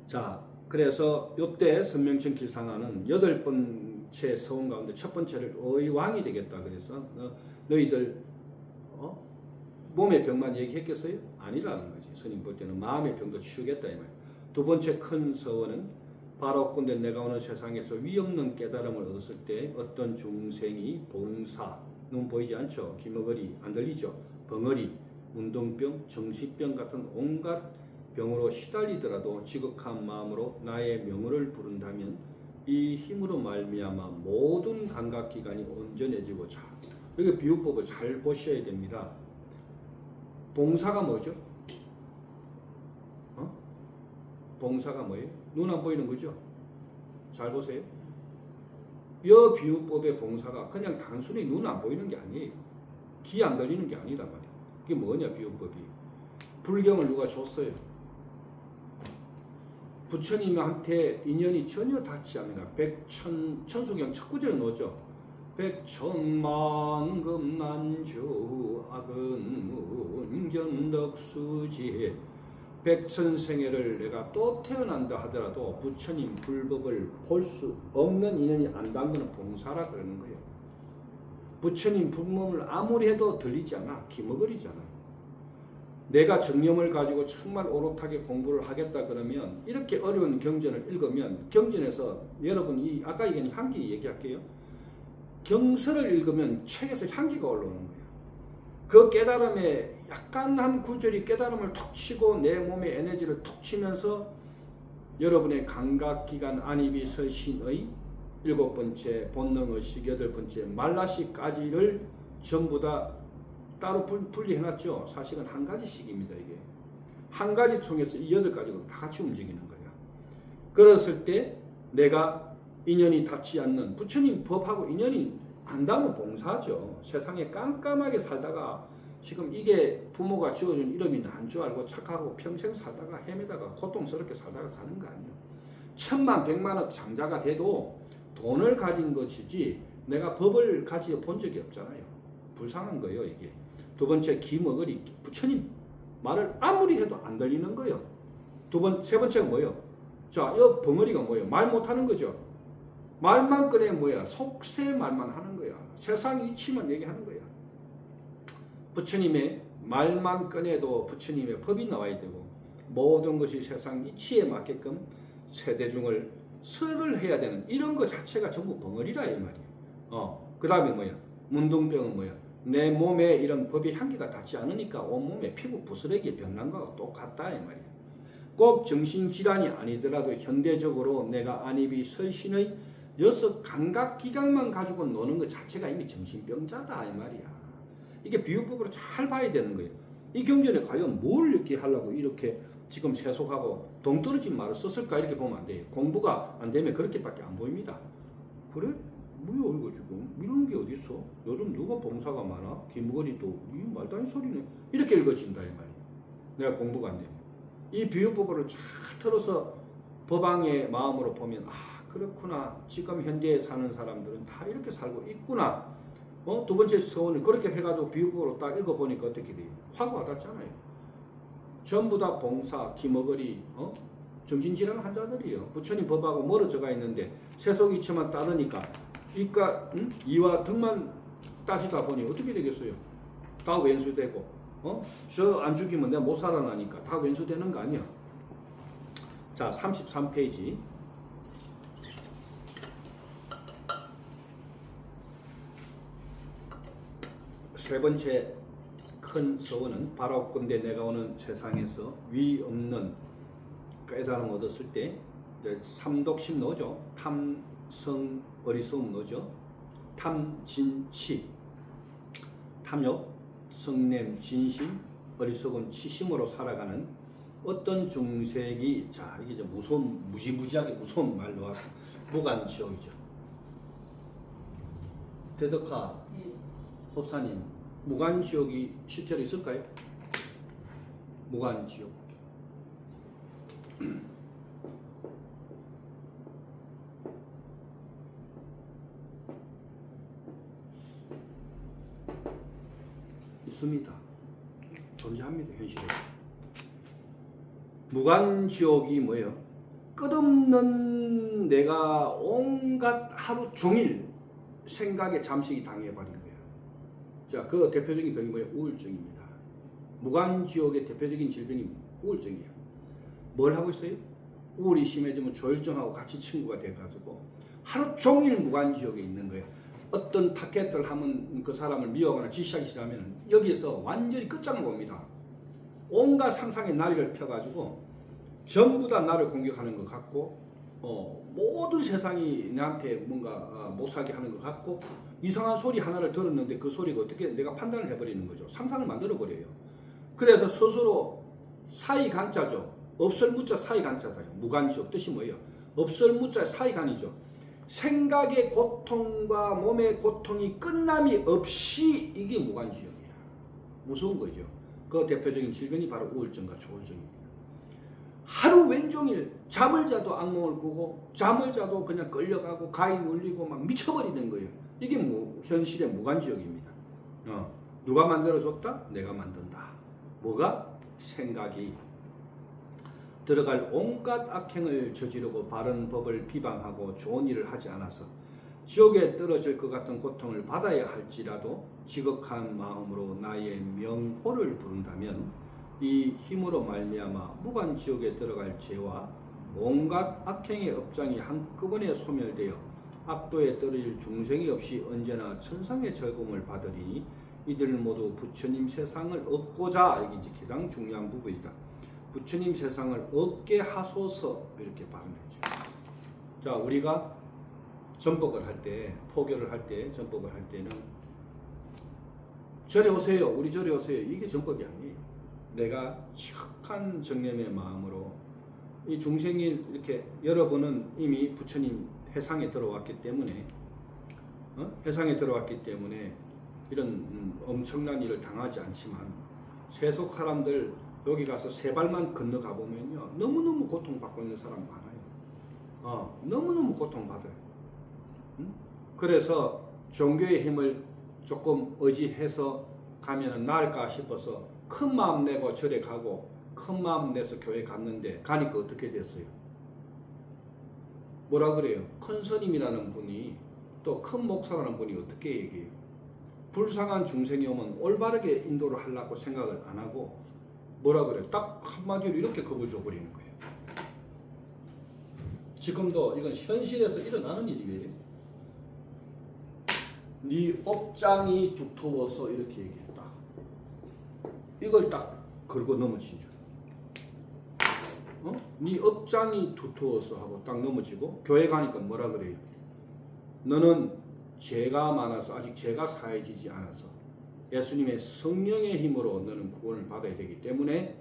자, 그래서 이때 선명천 길상하는 8번째 서원 가운데 첫 번째를 의왕이 되겠다. 그래서 너희들 몸의 병만 얘기했겠어요? 아니라는 거지. 스님 볼 때는 마음의 병도 치우겠다 이 말. 두 번째 큰 서원은 바라옵건대 내가 오는 세상에서 위 없는 깨달음을 얻었을 때 어떤 중생이 봉사, 눈 보이지 않죠? 귀머거리 안 들리죠? 벙어리, 운동병, 정신병 같은 온갖 병으로 시달리더라도 지극한 마음으로 나의 명호를 부른다면 이 힘으로 말미암아 모든 감각기관이 온전해지고 자, 여기 비유법을 잘 보셔야 됩니다. 봉사가 뭐죠? 봉사가 뭐예요? 눈 안 보이는 거죠? 잘 보세요. 이 비유법의 봉사가 그냥 단순히 눈 안 보이는 게 아니에요. 귀 안 들리는 게 아니란 말이에요. 그게 뭐냐 비유법이. 불경을 누가 줬어요. 부처님한테 인연이 전혀 닿지 않는다. 천수경 첫 구절에 넣었죠. 백천만금 난주 악은 문견덕수지 백천생애를 내가 또 태어난다 하더라도 부처님 불법을 볼 수 없는 인연이 안 닿는 봉사라 그러는 거예요. 부처님 불법을 아무리 해도 들리지 않아. 기머거리잖아. 내가 정념을 가지고 정말 오롯하게 공부를 하겠다 그러면 이렇게 어려운 경전을 읽으면 경전에서 여러분이 아까 얘기한 향기 얘기할게요. 경서를 읽으면 책에서 향기가 올라오는 거예요. 그 깨달음에 약간 한 구절이 깨달음을 톡 치고 내 몸의 에너지를 톡 치면서 여러분의 감각기관 안입이 설신의 7번째 본능의식 8번째 말라식까지를 전부 다 따로 분리해놨죠. 사실은 한 가지씩입니다. 이게 한 가지 통해서 이 8가지가 다 같이 움직이는 거예요. 그랬을 때 내가 인연이 닿지 않는 부처님 법하고 인연이 안 닿으면 봉사죠. 세상에 깜깜하게 살다가 지금 이게 부모가 지어준 이름이 난 줄 알고 착하고 평생 살다가 헤매다가 고통스럽게 살다가 가는 거 아니에요. 1000만 100만원 장자가 돼도 돈을 가진 것이지 내가 법을 가지고 본 적이 없잖아요. 불쌍한 거예요. 이게 두 번째 기머거리 부처님 말을 아무리 해도 안 들리는 거예요. 세 번째가 뭐예요? 자, 이 벙어리가 뭐예요? 말 못하는 거죠. 말만 꺼내 뭐야? 속세 말만 하는 거야. 세상 이치만 얘기하는 거야. 부처님의 말만 꺼내도 부처님의 법이 나와야 되고 모든 것이 세상 이치에 맞게끔 세대중을 설을 해야 되는 이런 것 자체가 전부 벙어리라 이 말이에요. 그 다음에 뭐야? 문둥병은 뭐야? 내 몸에 이런 법의 향기가 닿지 않으니까 온몸에 피부 부스러기 변난 거하고 똑같다 이 말이에요. 꼭 정신질환이 아니더라도 현대적으로 내가 안입이 설신의 6 감각기관만 가지고 노는 것 자체가 이미 정신병자다 이 말이야. 이게 비유법으로 잘 봐야 되는 거예요. 이 경전에 과연 뭘 이렇게 하려고 이렇게 지금 세속하고 동떨어진 말을 썼을까 이렇게 보면 안 돼요. 공부가 안 되면 그렇게밖에 안 보입니다. 그래? 뭐야 이거 지금 이런 게 어디 있어? 요즘 누가 봉사가 많아? 김거리도 이 말도 아닌 소리네. 이렇게 읽어진다 이 말이에요. 내가 공부가 안 되면. 이 비유법을 잘 틀어서 법왕의 마음으로 보면 그렇구나. 지금 현대에 사는 사람들은 다 이렇게 살고 있구나. 두 번째 서원을 그렇게 해가지고 비유법으로 딱 읽어보니까 어떻게 돼요? 확 와닿잖아요. 전부 다 봉사, 기머거리, 정신질환 환자들이에요. 부처님 법하고 멀어져가 있는데 세속 이치만 따르니까 이와 등만 따지다 보니 어떻게 되겠어요? 다 왼수되고 저 안 죽이면 내가 못 살아나니까 다 왼수되는 거 아니야. 자 33페이지 세 번째 큰 서원은 바로 근데 내가 오는 세상에서 위 없는 깨달음 얻었을 때 삼독심 넣어죠. 탐성 어리석음 넣어죠. 탐진치 탐욕 성냄 진심 어리석은 치심으로 살아가는 어떤 중생이 자 이게 무서운 무지무지하게 무서운 말 나와서 무간지옥이죠. 대덕화 법사님 무간지옥이 실제로 있을까요? 무간지옥 있습니다. 존재합니다. 현실에. 무간지옥이 뭐예요? 끝없는 내가 온갖 하루 종일 생각에 잠식이 당해버린 거예요. 자, 그 대표적인 병이 뭐예요? 우울증입니다. 무간지옥의 대표적인 질병이 우울증이에요. 뭘 하고 있어요? 우울이 심해지면 조혈증하고 같이 친구가 돼가지고 하루 종일 무간지옥에 있는 거예요. 어떤 타겟을 하면 그 사람을 미워하거나 지시하기 시작하면 여기에서 완전히 끝장을 봅니다. 온갖 상상의 나리를 펴가지고 전부 다 나를 공격하는 것 같고 모든 세상이 나한테 뭔가 못 살게 하는 것 같고 이상한 소리 하나를 들었는데 그 소리가 어떻게 내가 판단을 해버리는 거죠. 상상을 만들어버려요. 그래서 스스로 사이간자죠. 없설무자 사이간자다. 무간지옥 뜻이 뭐예요? 없설무자 사이간이죠. 생각의 고통과 몸의 고통이 끝남이 없이 이게 무간지옥이야. 무서운 거죠. 그 대표적인 질병이 바로 우울증과 조울증입니다. 하루 왼종일 잠을 자도 악몽을 꾸고 잠을 자도 그냥 끌려가고 가위 눌리고 막 미쳐버리는 거예요. 이게 현실의 무간지옥입니다. 누가 만들어줬다? 내가 만든다. 뭐가? 생각이. 들어갈 온갖 악행을 저지르고 바른 법을 비방하고 좋은 일을 하지 않아서 지옥에 떨어질 것 같은 고통을 받아야 할지라도 지극한 마음으로 나의 명호를 부른다면 이 힘으로 말미암아 무간지옥에 들어갈 죄와 온갖 악행의 업장이 한꺼번에 소멸되어 악도에 떨어질 중생이 없이 언제나 천상의 즐거움을 받으리니 이들 모두 부처님 세상을 얻고자, 이게 이제 가장 중요한 부분이다. 부처님 세상을 얻게 하소서, 이렇게 발음했죠. 자, 우리가 전법을 할 때, 포교를 할 때, 전법을 할 때는 절에 오세요, 우리 절에 오세요, 이게 전법이 아니에요. 내가 착한 정념의 마음으로 이 중생이 이렇게 여러분은 이미 부처님 회상에 들어왔기 때문에 회상에 들어왔기 때문에 이런 엄청난 일을 당하지 않지만 세속 사람들 여기 가서 세 발만 건너가 보면요 너무너무 고통받고 있는 사람 많아요. 너무너무 고통받아요. 그래서 종교의 힘을 조금 의지해서 가면은 나을까 싶어서 큰 마음 내고 절에 가고 큰 마음 내서 교회 갔는데 가니까 어떻게 됐어요? 뭐라 그래요? 큰 스님이라는 분이 또 큰 목사라는 분이 어떻게 얘기해요? 불쌍한 중생이 오면 올바르게 인도를 하려고 생각을 안 하고 뭐라 그래요? 딱 한마디로 이렇게 겁을 줘버리는 거예요. 지금도 이건 현실에서 일어나는 일이에요. 네 업장이 두터워서 이렇게 얘기했다. 이걸 딱 걸고 넘어진 줄. 네 업장이 두터워서 하고 딱 넘어지고 교회 가니까 뭐라 그래요? 너는 죄가 많아서 아직 죄가 사해지지 않아서 예수님의 성령의 힘으로 너는 구원을 받아야 되기 때문에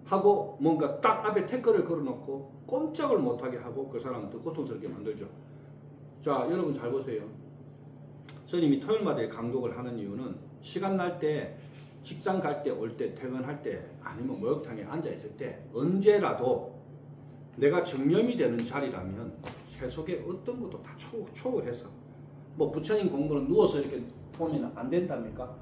하고 뭔가 딱 앞에 태클을 걸어놓고 꼼짝을 못하게 하고 그 사람을 더 고통스럽게 만들죠. 자, 여러분 잘 보세요. 스님이 토요일마다 강독을 하는 이유는 시간 날 때 직장 갈 때, 올 때, 퇴근할 때 아니면 목욕탕에 앉아있을 때 언제라도 내가 정념이 되는 자리라면 세속의 어떤 것도 다 초월해서 뭐 부처님 공부는 누워서 이렇게 보면 안 된답니까?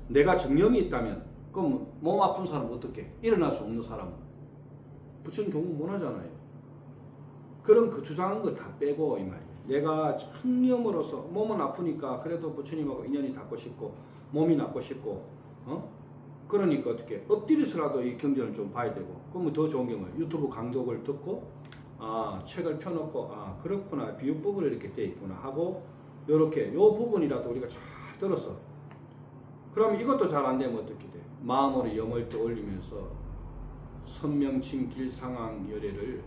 내가 정념이 있다면 그럼 몸 아픈 사람은 어떻게? 일어날 수 없는 사람은 부처님 공부 못 하잖아요. 그럼 그 주장한 거 다 빼고 이 말이에요. 내가 청념으로서 몸은 아프니까 그래도 부처님하고 인연이 닿고 싶고 몸이 낫고 싶고 그러니까 어떻게 엎드려서라도 이 경전을 좀 봐야 되고 그러면 더 좋은 경우 유튜브 강독을 듣고 책을 펴놓고 그렇구나 비유법으로 이렇게 돼 있구나 하고 요렇게 요 부분이라도 우리가 잘 들었어. 그럼 이것도 잘 안 되면 어떻게 돼? 마음으로 염을 떠올리면서 선명칭 길상왕 열애를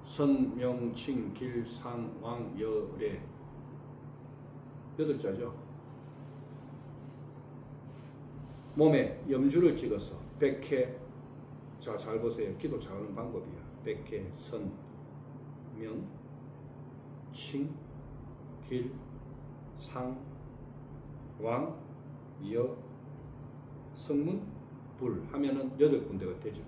선명칭 길상왕 열애 8자죠. 몸에 염주를 찍어서 백회, 자 잘 보세요. 기도 잘하는 방법이야. 백회, 선, 명, 칭, 길, 상, 왕, 여, 성문, 불 하면은 8군데가 되죠.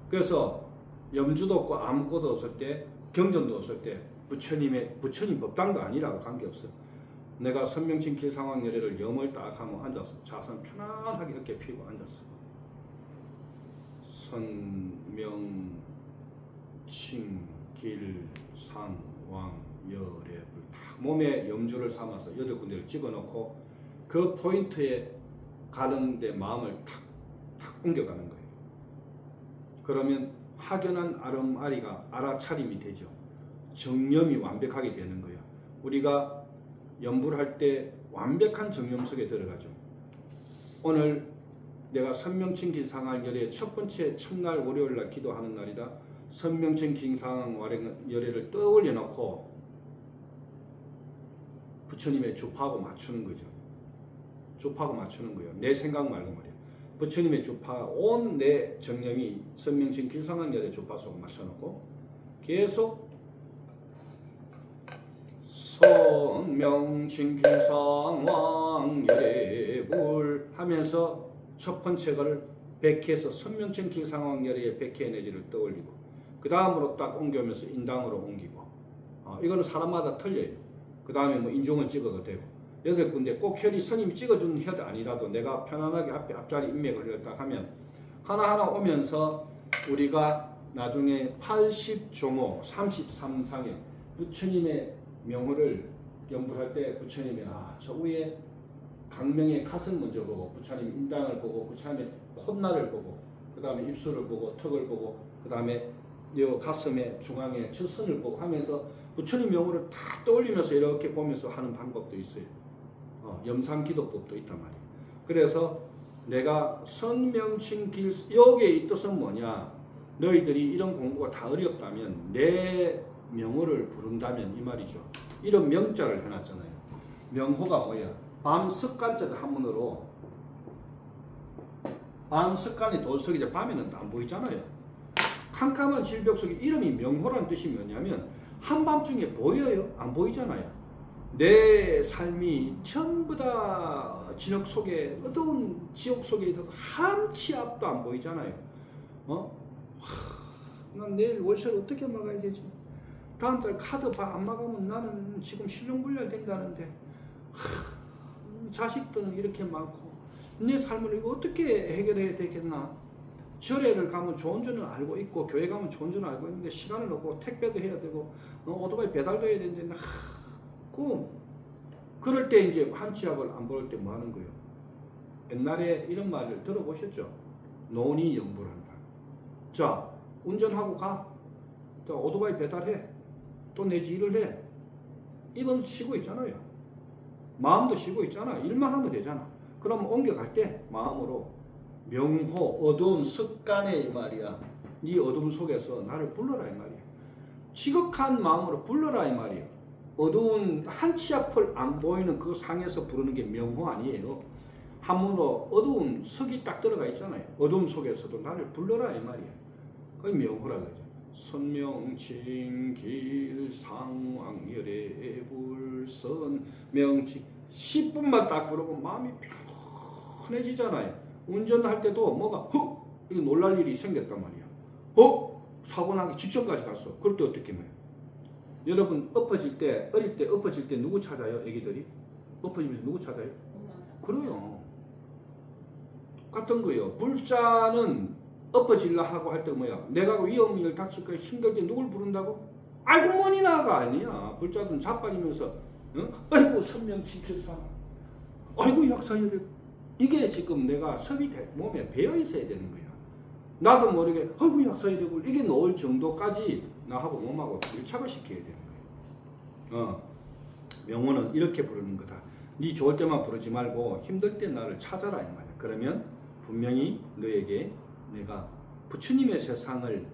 그래서 염주도 없고 아무것도 없을 때, 경전도 없을 때 부처님 법당도 아니라고 관계없어. 내가 선명칭 길상왕 열애를 염을 딱 하면 앉아서 자선 편안하게 어깨 펴고 앉았어. 선명칭 길상왕 열애를 딱 몸에 염주를 삼아서 8군데를 찍어놓고 그 포인트에 가는데 마음을 탁 옮겨가는 거예요. 그러면 확연한 아름아리가 알아차림이 되죠. 정념이 완벽하게 되는 거예요. 우리가 염불 할 때 완벽한 정념 속에 들어가죠. 오늘 내가 선명칭 길상왕 열애 첫 번째 첫날 월요일날 기도하는 날이다. 선명칭 길상왕 열애를 떠올려 놓고 부처님의 주파하고 맞추는 거죠. 주파하고 맞추는 거예요. 내 생각 말고 말이에요. 부처님의 주파 온 내 정념이 선명칭 길상왕 열애 주파 속 맞춰놓고 계속 선명칭 길상왕 열애불 하면서 첫 번째 거를 백회에서 선명칭 길상왕 열애의 백회 에너지를 떠올리고 그 다음으로 딱 옮겨오면서 인당으로 옮기고 이거는 사람마다 틀려요. 그 다음에 뭐 인종을 찍어도 되고 8군데 꼭 혈이 스님이 찍어준 혈이 아니라도 내가 편안하게 앞에 앞자리 인맥을 딱 하면 하나하나 오면서 우리가 나중에 80종호 33상에 부처님의 명호를 연불할 때 부처님이 저 위에 강명의 가슴 먼저 보고 부처님 인당을 보고 부처님의 콧날을 보고 그 다음에 입술을 보고 턱을 보고 그 다음에 요 가슴의 중앙에 처선을 보고 하면서 부처님 명호를 다 떠올리면서 이렇게 보면서 하는 방법도 있어요. 염상기도법도 있단 말이에요. 그래서 내가 선명칭길 여기에 이 뜻은 뭐냐? 너희들이 이런 공부가 다 어렵다면 내 명호를 부른다면 이 말이죠. 이런 명자를 해놨잖아요. 명호가 뭐야? 밤 습관자들 한문으로 밤 습관이 돌석이죠. 밤에는 안 보이잖아요. 캄캄한 질벽 속에 이름이 명호라는 뜻이 뭐냐면 한밤중에 보여요? 안 보이잖아요. 내 삶이 전부 다 진흙 속에 어두운 지옥 속에 있어서 한치 앞도 안 보이잖아요. 난 내일 월세를 어떻게 막아야 되지? 다음 달 카드 안 막으면 나는 지금 실명불량 된다는데 자식들은 이렇게 많고 내 삶을 이거 어떻게 해결해야 되겠나? 절에를 가면 좋은 줄은 알고 있고 교회 가면 좋은 줄은 알고 있는데 시간을 없고 택배도 해야 되고 오토바이 배달도 해야 되는데 그럴 때 이제 한치 앞을 안 볼 때 뭐 하는 거예요? 옛날에 이런 말을 들어보셨죠? 논이 영불한다. 자, 운전하고 가. 또 오토바이 배달해. 또 내지 일을 해. 입은 쉬고 있잖아요. 마음도 쉬고 있잖아. 일만 하면 되잖아. 그럼 옮겨갈 때 마음으로 명호, 어두운 습관에 이 말이야. 이 어둠 속에서 나를 불러라 이 말이야. 지극한 마음으로 불러라 이 말이야. 어두운 한치 앞을 안 보이는 그 상에서 부르는 게 명호 아니에요. 한문으로 어두운 석이 딱 들어가 있잖아요. 어둠 속에서도 나를 불러라 이 말이야. 그게 명호라고 하죠. 선명칭길 상왕열의 불선 명칭 10분만 딱 부르고 마음이 편해지잖아요. 운전할 때도 뭐가 이거 놀랄 일이 생겼단 말이야. 사고 나기 직전까지 갔어. 그럴 때 어떻게 해요? 여러분 엎어질 때 어릴 때 엎어질 때 누구 찾아요? 애기들이 엎어지면서 누구 찾아요? 그래요. 같은 거예요. 불자는 엎어질라 하고 할 때 뭐야? 내가 위험을 닥칠 거 힘들 때 누굴 부른다고? 알고 뭐니나가 아니야. 불자들은 자빠지면서 아이고 선명칭길상 아이고 약사열애 이게 지금 내가 섭이 몸에 배어 있어야 되는 거야. 나도 모르게 아이고 약사열애고 이게 나올 정도까지 나하고 몸하고 밀착을 시켜야 되는 거야. 명호는 이렇게 부르는 거다. 네 좋을 때만 부르지 말고 힘들 때 나를 찾아라 이 말이야. 그러면 분명히 너에게 내가 부처님의 세상을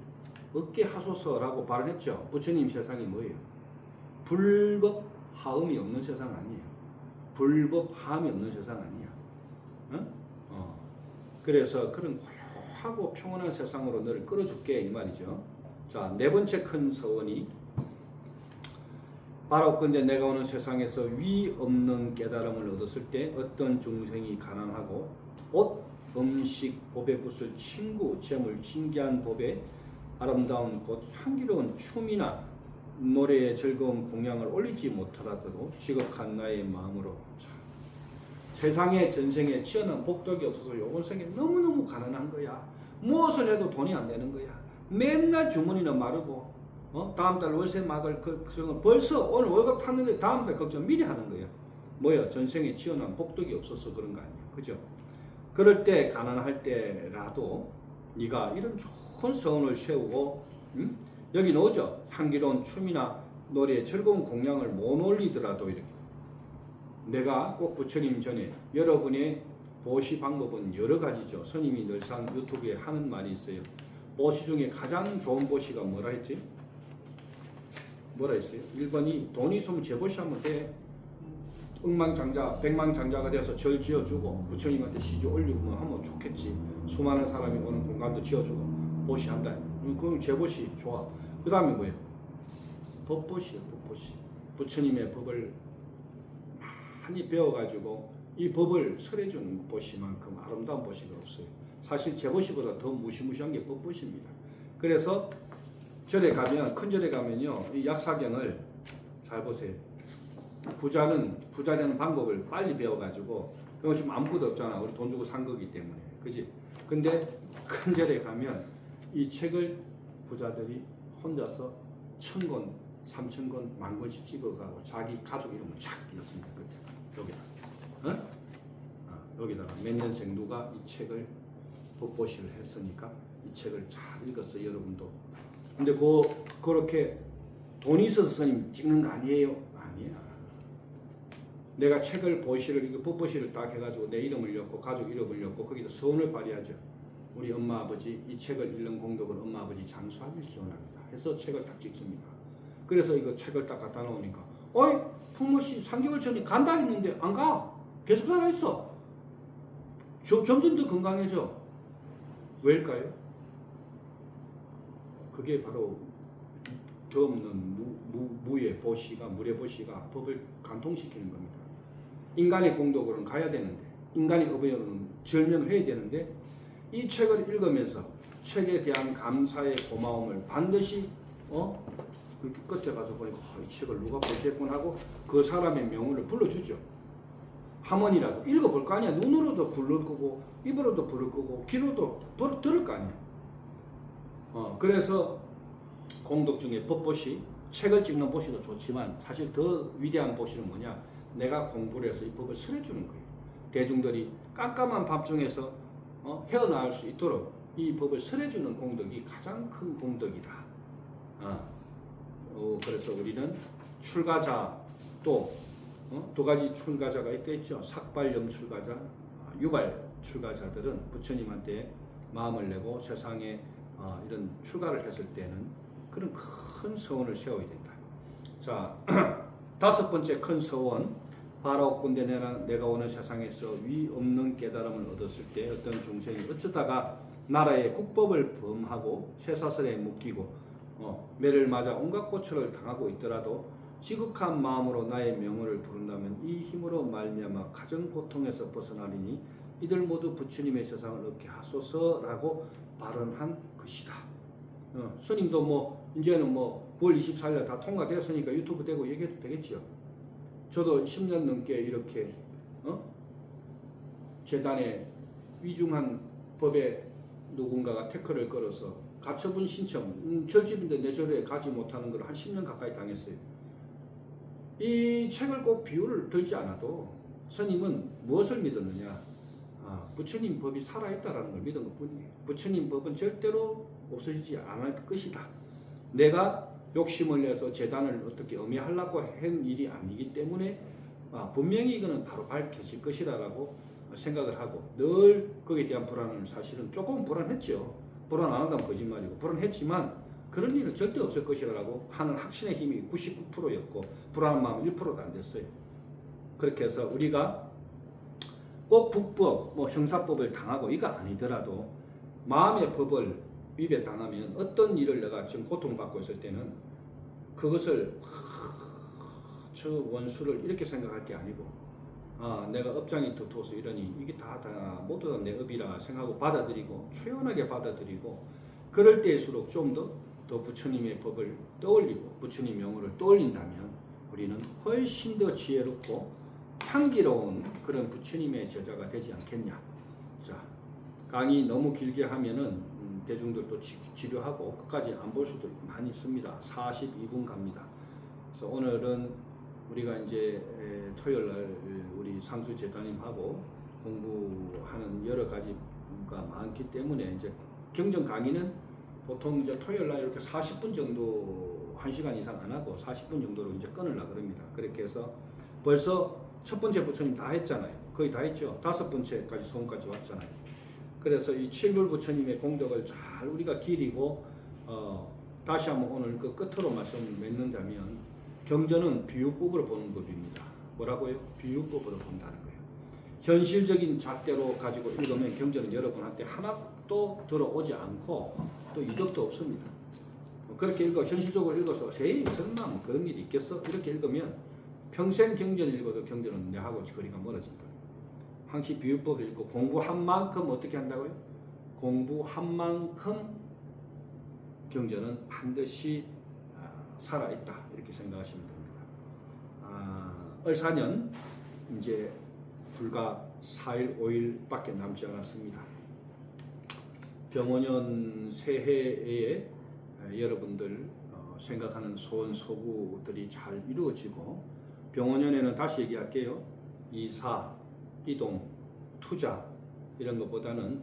얻게 하소서라고 발언했죠. 부처님 세상이 뭐예요? 불법 하음이 없는 세상 아니에요. 불법 하음이 없는 세상 아니야. 그래서 그런 고요하고 평온한 세상으로 너를 끌어줄게 이 말이죠. 자, 네 번째 큰 서원이 바로 근데 내가 오는 세상에서 위 없는 깨달음을 얻었을 때 어떤 중생이 가난하고 옷, 음식, 법의 붓을 친구, 재물, 신기한 법에 아름다운 꽃, 향기로운 춤이나 노래의 즐거운 공양을 올리지 못하더라도 지극한 나의 마음으로 세상에 전생에 치어난 복덕이 없어서 요번 생에 너무너무 가난한 거야. 무엇을 해도 돈이 안 되는 거야. 맨날 주머니는 마르고 다음 달 월세 막을 걱정을 벌써 오늘 월급 탔는데 다음 달 걱정 미리 하는 거야. 뭐야? 전생에 치어난 복덕이 없어서 그런 거 아니야. 그죠? 그럴 때 가난할 때라도 네가 이런 좋은 서원을 세우고 여기 나오죠. 향기로운 춤이나 노래에 즐거운 공양을 못 올리더라도 이렇게 내가 꼭 부처님 전에 여러분의 보시 방법은 여러 가지죠. 스님이 늘상 유튜브에 하는 말이 있어요. 보시 중에 가장 좋은 보시가 뭐라 했지? 뭐라 했어요? 1번이 돈이 있으면 재보시 하면 돼. 억만장자, 백만장자가 돼서 절 지어주고 부처님한테 시주 올리고 뭐 하면 좋겠지. 수많은 사람이 오는 공간도 지어주고 보시한다. 그럼 재보시 좋아. 그 다음에 뭐예요? 법보시요. 법보시. 부처님의 법을 많이 배워가지고 이 법을 설해주는 보시만큼 아름다운 보시가 없어요. 사실 재보시보다 더 무시무시한 게 법보시입니다. 그래서 절에 가면 큰 절에 가면요 이 약사경을 잘 보세요. 부자 되는 방법을 빨리 배워가지고 이거 지금 아무것도 없잖아. 우리 돈 주고 산 거기 때문에. 그지? 근데 큰 절에 가면 이 책을 부자들이 혼자서 1,000권, 3,000권, 10,000권씩 찍어가고 자기 가족 이름을 쫙 읽었습니다. 여기다. 여기다가 몇 년생 누가 이 책을 법보시를 했으니까 이 책을 잘 읽었어요. 여러분도. 근데 그렇게 돈이 있어서 스님 찍는 거 아니에요? 아니야. 내가 책을 보시를, 이거 법보시를 딱 해가지고 내 이름을 넣고 가족 이름을 넣고 거기다 서원을 발휘하죠. 우리 엄마 아버지 이 책을 읽는 공덕을 엄마 아버지 장수하길 기원합니다. 해서 책을 딱 찍습니다. 그래서 이거 책을 딱 갖다 놓으니까 어이 풍모씨 3개월 전에 간다 했는데 안 가. 계속 살아있어. 점점 더 건강해져. 왜일까요? 그게 바로 더 없는 무의 보시가, 물의 보시가 법을 관통시키는 겁니다. 인간의 공덕으로는 가야 되는데, 인간의 업에는 절명해야 되는데, 이 책을 읽으면서 책에 대한 감사의 고마움을 반드시 그렇게 끝에 가서 보니까 이 책을 누가 보셨군 하고 그 사람의 명언을 불러주죠. 한 번이라도 읽어볼 거 아니야. 눈으로도 부를 거고 입으로도 부를 거고 귀로도 들을 거 아니야. 그래서 공덕 중에 법보시, 책을 찍는 보시도 좋지만 사실 더 위대한 보시는 뭐냐, 내가 공부를 해서 이 법을 설해주는 거예요. 대중들이 깜깜한 밤중에서 헤어나올 수 있도록 이 법을 설해주는 공덕이 가장 큰 공덕이다. 그래서 우리는 출가자 또 두 가지 출가자가 있겠죠. 삭발염 출가자, 유발 출가자들은 부처님한테 마음을 내고 세상에 이런 출가를 했을 때는 그런 큰 서원을 세워야 된다. 자, 다섯 번째 큰 서원, 바라옵건대 내가 오는 세상에서 위 없는 깨달음을 얻었을 때 어떤 중생이 어쩌다가 나라의 국법을 범하고 쇠사슬에 묶이고 매를 맞아 온갖 고초를 당하고 있더라도 지극한 마음으로 나의 명호를 부른다면 이 힘으로 말미암아 가정 고통에서 벗어나리니 이들 모두 부처님의 세상을 얻게 하소서라고 발언한 것이다. 스님도 이제는 9월 24일 다 통과되었으니까 유튜브 되고 얘기해도 되겠지요. 저도 10년 넘게 이렇게 재단에 위중한 법에 누군가가 태클을 걸어서 가처분 신청, 절집인데 내 절에 가지 못하는 걸 한 10년 가까이 당했어요. 이 책을 꼭 비유를 들지 않아도 스님은 무엇을 믿었느냐? 부처님 법이 살아있다라는 걸 믿은 것 뿐이에요. 부처님 법은 절대로 없어지지 않을 것이다. 내가 욕심을 내서 재단을 어떻게 음해하려고 한 일이 아니기 때문에 분명히 이거는 바로 밝혀질 것이라고 생각을 하고 늘 거기에 대한 불안은 사실은 조금 불안했죠. 불안 안 한다면 거짓말이고 불안했지만 그런 일은 절대 없을 것이라고 하는 확신의 힘이 99%였고 불안한 마음은 1%도 안 됐어요. 그렇게 해서 우리가 꼭 북법, 형사법을 당하고 이거 아니더라도 마음의 법을 위배당하면 어떤 일을 내가 지금 고통받고 있을 때는 그것을 저 원수를 이렇게 생각할 게 아니고 내가 업장이 두터워서 이러니 이게 다 모두 다 내 업이라 생각하고 받아들이고 초연하게 받아들이고 그럴 때일수록 좀 더 부처님의 법을 떠올리고 부처님 명호를 떠올린다면 우리는 훨씬 더 지혜롭고 향기로운 그런 부처님의 제자가 되지 않겠냐. 자, 강의 너무 길게 하면은 대중들도 지루하고 끝까지 안 볼 수도 많이 있습니다. 42분 갑니다. 그래서 오늘은 우리가 이제 토요일 날 우리 상수 제자님하고 공부하는 여러 가지가 많기 때문에 이제 경전 강의는 보통 이제 토요일 날 이렇게 40분 정도 1시간 이상 안 하고 40분 정도로 이제 끊으려고 합니다. 그렇게 해서 벌써 첫 번째 부처님 다 했잖아요. 거의 다 했죠. 다섯 번째까지 소원까지 왔잖아요. 그래서 이 칠불 부처님의 공덕을 잘 우리가 기리고 다시 한번 오늘 그 끝으로 말씀을 맺는다면 경전은 비유법으로 보는 법입니다. 뭐라고요? 비유법으로 본다는 거예요. 현실적인 잣대로 가지고 읽으면 경전은 여러분한테 하나도 들어오지 않고 또 이득도 없습니다. 그렇게 현실적으로 읽어서 에이 설마 그런 일이 있겠어? 이렇게 읽으면 평생 경전 읽어도 경전은 내하고 거리가 멀어진다. 항시 비유법을 읽고 공부한 만큼 어떻게 한다고요? 공부한 만큼 경전은 반드시 살아있다. 이렇게 생각하시면 됩니다. 을사년 이제 불과 4일, 5일밖에 남지 않았습니다. 병원년 새해에 여러분들 생각하는 소원 소구들이 잘 이루어지고, 병원년에는 다시 얘기할게요. 이사, 이동, 투자 이런 것보다는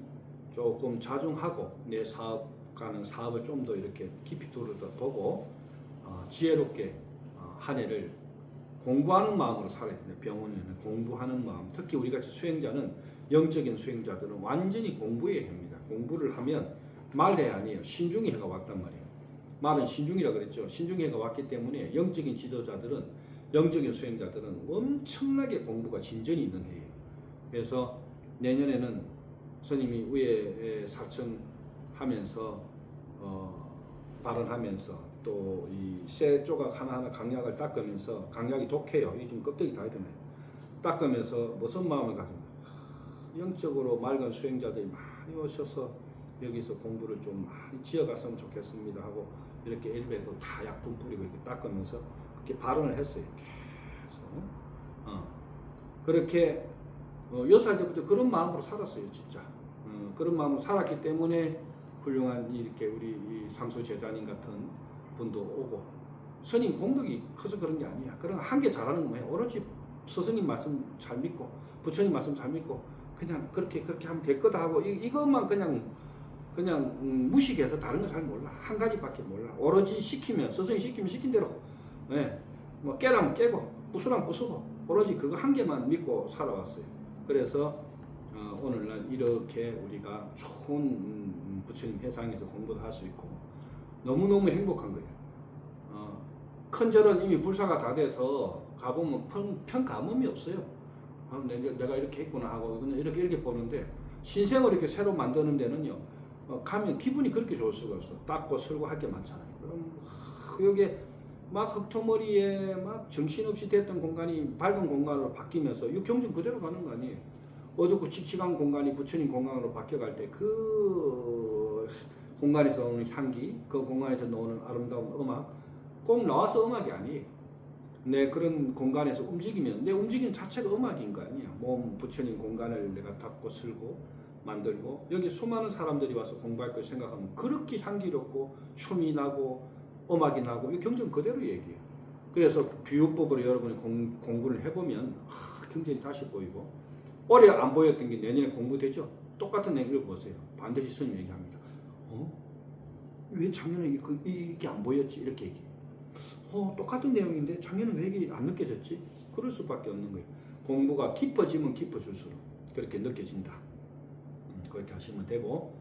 조금 자중하고 내 가는 사업을 좀 더 이렇게 깊이 들여다보고 지혜롭게 한 해를 공부하는 마음으로 살아야 됩니다. 병원에는 공부하는 마음, 특히 우리같이 수행자는, 영적인 수행자들은 완전히 공부해야 합니다. 공부를 하면 말해야 아니에요. 신중히 해가 왔단 말이에요. 말은 신중이라 그랬죠. 신중히 해가 왔기 때문에 영적인 지도자들은, 영적인 수행자들은 엄청나게 공부가 진전이 있는 해예요. 그래서 내년에는 스님이 위에 사청하면서 발언하면서 또 이 쇠 조각 하나하나 강약을 닦으면서, 강약이 독해요. 이 좀 껍데기 다 이러네. 닦으면서 무슨 마음을 가지고, 영적으로 맑은 수행자들이 많이 오셔서 여기서 공부를 좀 많이 지어갔으면 좋겠습니다 하고 이렇게 일베도 다 약품 뿌리고 이렇게 닦으면서 그렇게 발언을 했어요. 계속. 그렇게 6살 때부터 그런 마음으로 살았어요. 진짜. 그런 마음으로 살았기 때문에 훌륭한 이렇게 우리 이 상수 제자님 같은 분도 오고, 스님 공덕이 커서 그런 게 아니야. 그런 한계 잘하는 거예요. 오로지 스승님 말씀 잘 믿고 부처님 말씀 잘 믿고 그냥 그렇게 하면 될 거다 하고 이것만 그냥 무식해서 다른 거 잘 몰라. 한 가지밖에 몰라. 오로지 시키면, 스승이 시키면 시킨 대로, 뭐 깨라면 깨고 부수라면 부수고 오로지 그거 한 개만 믿고 살아왔어요. 그래서 오늘날 이렇게 우리가 좋은 부처님 회상에서 공부도 할 수 있고 너무너무 행복한 거예요. 큰 절은 이미 불사가 다 돼서 가보면 평가음이 없어요. 내가 이렇게 했구나 하고 그냥 이렇게 보는데, 신생을 이렇게 새로 만드는 데는요, 가면 기분이 그렇게 좋을 수가 없어. 닦고 설고 할 게 많잖아요. 그럼 여기에 막 흙토머리에 막 정신없이 됐던 공간이 밝은 공간으로 바뀌면서 이 경전 그대로 가는 거 아니에요. 어둡고 칙칙한 공간이 부처님 공간으로 바뀌어갈 때 그 공간에서 오는 향기, 그 공간에서 나오는 아름다운 음악, 꼭 나와서 음악이 아니에요. 내 그런 공간에서 움직이면 내 움직임 자체가 음악인 거 아니야. 몸 부처님 공간을 내가 닦고 쓸고 만들고, 여기 수많은 사람들이 와서 공부할 걸 생각하면 그렇게 향기롭고 춤이 나고 음악이 나고, 이 경전 그대로 얘기해요. 그래서 비유법으로 여러분이 공부를 해보면 경전이 다시 보이고, 올해 안 보였던 게 내년에 공부되죠. 똑같은 내용을 보세요. 반드시 스님 얘기합니다. 왜 작년에 이게 안 보였지? 이렇게 얘기해요. 똑같은 내용인데 작년에 왜 이게 안 느껴졌지? 그럴 수밖에 없는 거예요. 공부가 깊어지면 깊어질수록 그렇게 느껴진다. 그렇게 하시면 되고,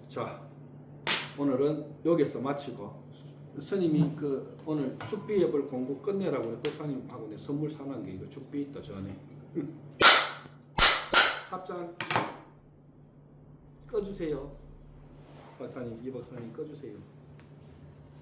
자, 오늘은 여기서 마치고, 스님이 오늘 축비협을 공부 끝내라고 도사님하고 내 선물 사놓은 게 이거 축비 있다 전에. 합장 꺼주세요. 박사님, 이 박사님 꺼주세요.